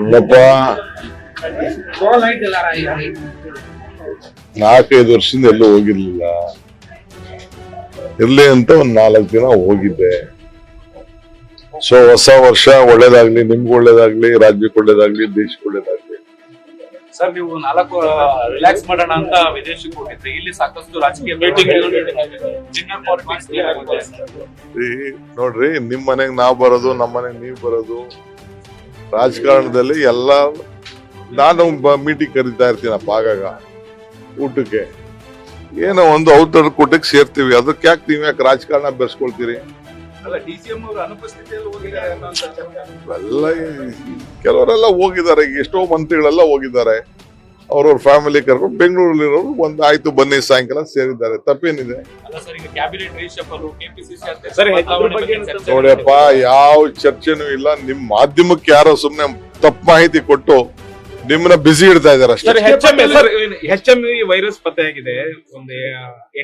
ಇಲ್ಲಪ್ಪ 4-5 ವರ್ಷದಿಂದ ಎಲ್ಲೂ ಹೋಗಿರ್ಲಿಲ್ಲ. ಇರ್ಲಿ ಅಂತ ಒಂದ್ 4 ದಿನ ಹೋಗಿದ್ದೆ. ಸೊ ಹೊಸ ವರ್ಷ ಒಳ್ಳೇದಾಗ್ಲಿ, ನಿಮ್ಗೆ ಒಳ್ಳೇದಾಗ್ಲಿ, ರಾಜ್ಯಕ್ಕೆ ಒಳ್ಳೇದಾಗ್ಲಿ, ದೇಶಕ್ಕೆ ಒಳ್ಳೇದಾಗ್ಲಿ. ಸರ್, ನೀವು 4 ರಿಲ್ಯಾಕ್ಸ್ ಮಾಡೋಣ ಅಂತ ವಿದೇಶಕ್ಕೆ ಹೋಗಿದ್ರಿ. ಇಲ್ಲಿ ಸಾಕಷ್ಟು ರಾಜಕೀಯ ಮೀಟಿಂಗ್ ನೋಡ್ರಿ, ನಿಮ್ ಮನೆಗ್ ನಾವ್ ಬರೋದು, ನಮ್ಮ ಮನೆಗ್ ನೀವ್ ಬರೋದು, ರಾಜಕಾರಣದಲ್ಲಿ ಎಲ್ಲ ನಾನು ಮೀಟಿಂಗ್ ಕರೀತಾ ಇರ್ತೀನಪ್ಪ ಆಗಾಗ ಊಟಕ್ಕೆ. ಏನೋ ಒಂದು ಔತಣ ಕೂಟಕ್ಕೆ ಸೇರ್ತೀವಿ. ಅದಕ್ಕೆ ಯಾಕೆ ನೀವ್ ಯಾಕೆ ರಾಜಕಾರಣ ಬೆರೆಸ್ಕೊಳ್ತೀರಿ? ಡಿಸಿಎಂ ಅವರ ಅನುಪಸ್ಥಿತಿಯಲ್ಲಿ ಹೋಗಿದ್ದಾರೆ ಅಂತ ಚರ್ಚೆ. ಎಲ್ಲ ಕೆಲವರೆಲ್ಲ ಹೋಗಿದ್ದಾರೆ, ಎಷ್ಟೋ ಮಂತ್ರಿಗಳೆಲ್ಲ ಹೋಗಿದ್ದಾರೆ. ಅವ್ರವ್ರ ಫ್ಯಾಮಿಲಿ ಕರ್ಕೊಂಡು ಬೆಂಗಳೂರಲ್ಲಿರೋರು ಒಂದು ಆಯ್ತು ಬನ್ನಿ ಸಾಯಂಕಾಲ ಸೇರಿದ್ದಾರೆ. ತಪ್ಪೇನಿದೆ? ಅಲ್ಲ ಸರ್, ಈಗ ಕ್ಯಾಬಿನೆಟ್ ರಿಶಫಲ್, ಕೆಪಿಸಿಸಿ ಅಧ್ಯಕ್ಷ ಸರಿ, ನೋಡಿಯಪ್ಪ, ಯಾವ ಚರ್ಚೆನೂ ಇಲ್ಲ. ನಿಮ್ ಮಾಧ್ಯಮಕ್ಕೆ ಯಾರೋ ಸುಮ್ನೆ ತಪ್ಪು ಮಾಹಿತಿ ಕೊಟ್ಟು ನಿಮ್ಮನ್ನ ಬಿಸಿ ಇಡ್ತಾ ಇದಾರೆ ಅಷ್ಟೇ. HMV ವೈರಸ್ ಪತ್ತೆಯಾಗಿದೆ. ಒಂದು